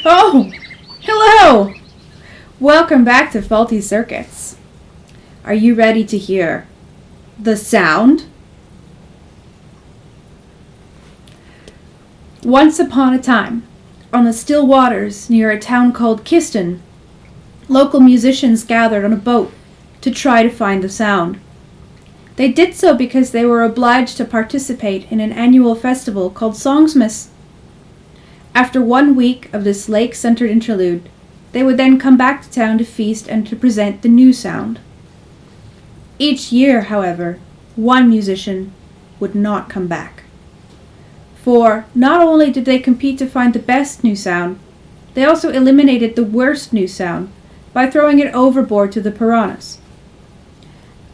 Oh, hello! Welcome back to Faulty Circuits. Are you ready to hear the sound? Once upon a time, on the still waters near a town called Kiston, local musicians gathered on a boat to try to find the sound. They did so because they were obliged to participate in an annual festival called Songsmas. After 1 week of this lake-centered interlude, they would then come back to town to feast and to present the new sound. Each year, however, one musician would not come back. For not only did they compete to find the best new sound, they also eliminated the worst new sound by throwing it overboard to the piranhas.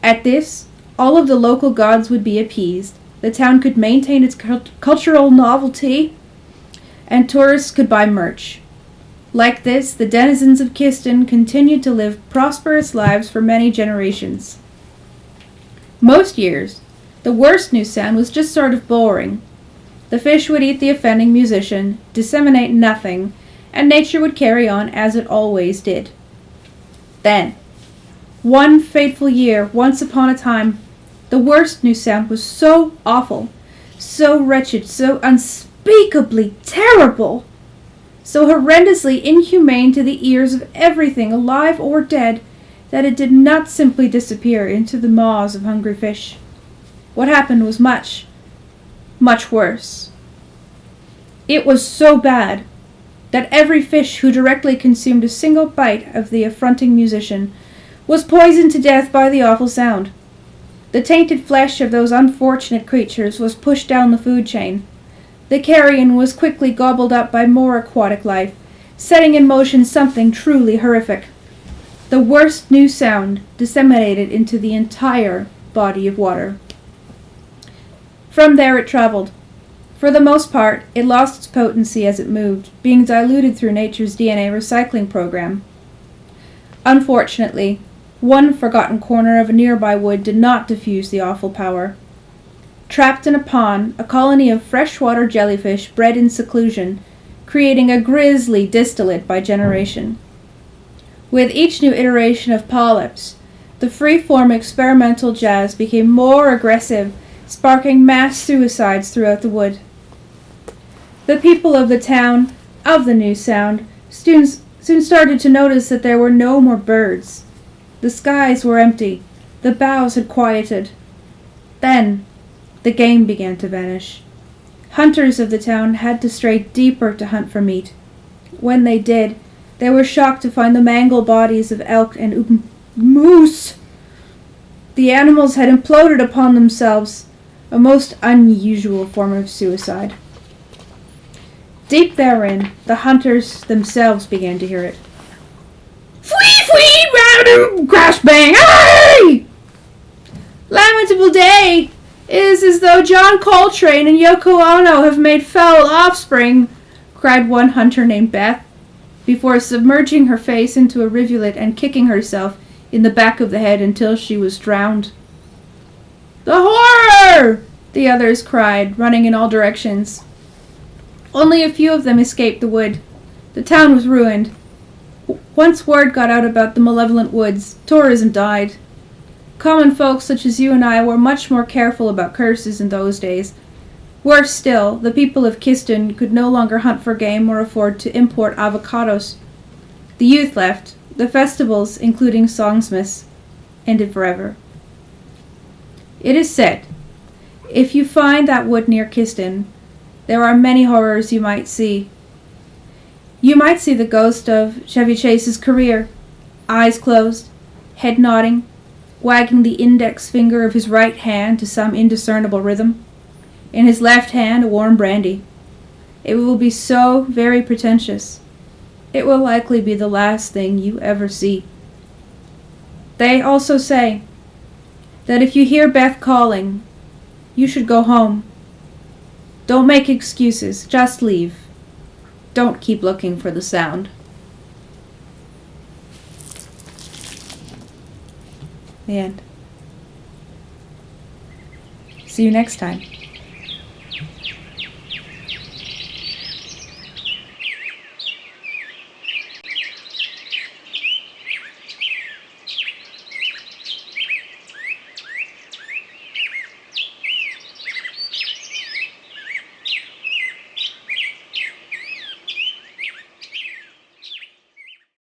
At this, all of the local gods would be appeased, the town could maintain its cultural novelty, and tourists could buy merch. Like this, the denizens of Kiston continued to live prosperous lives for many generations. Most years, the worst new sound was just sort of boring. The fish would eat the offending musician, disseminate nothing, and nature would carry on as it always did. Then, one fateful year, once upon a time, the worst new sound was so awful, so wretched, so unspeakably terrible, so horrendously inhumane to the ears of everything alive or dead, that it did not simply disappear into the maws of hungry fish. What happened was much, much worse. It was so bad that every fish who directly consumed a single bite of the affronting musician was poisoned to death by the awful sound. The tainted flesh of those unfortunate creatures was pushed down the food chain. The carrion was quickly gobbled up by more aquatic life, setting in motion something truly horrific. The worst new sound disseminated into the entire body of water. From there it traveled. For the most part, it lost its potency as it moved, being diluted through nature's DNA recycling program. Unfortunately, one forgotten corner of a nearby wood did not diffuse the awful power. Trapped in a pond, a colony of freshwater jellyfish bred in seclusion, creating a grisly distillate by generation. With each new iteration of polyps, the free-form experimental jazz became more aggressive, sparking mass suicides throughout the wood. The people of the town, of the new sound, soon started to notice that there were no more birds. The skies were empty. The boughs had quieted. Then, the game began to vanish. Hunters of the town had to stray deeper to hunt for meat. When they did, they were shocked to find the mangled bodies of elk and moose. The animals had imploded upon themselves, a most unusual form of suicide. Deep therein, the hunters themselves began to hear it. Fwee, fwee, random, crash, bang, aye! Lamentable day! It is as though John Coltrane and Yoko Ono have made foul offspring, cried one hunter named Beth, before submerging her face into a rivulet and kicking herself in the back of the head until she was drowned. The horror! The others cried, running in all directions. Only a few of them escaped the wood. The town was ruined. Once word got out about the malevolent woods, tourism died. Common folks such as you and I were much more careful about curses in those days. Worse still, the people of Kiston could no longer hunt for game or afford to import avocados. The youth left. The festivals, including Songsmas, ended forever. It is said, if you find that wood near Kiston, there are many horrors you might see. You might see the ghost of Chevy Chase's career, eyes closed, head nodding, wagging the index finger of his right hand to some indiscernible rhythm. In his left hand, a warm brandy. It will be so very pretentious. It will likely be the last thing you ever see. They also say that if you hear Beth calling, you should go home. Don't make excuses, just leave. Don't keep looking for the sound. The end. See you next time.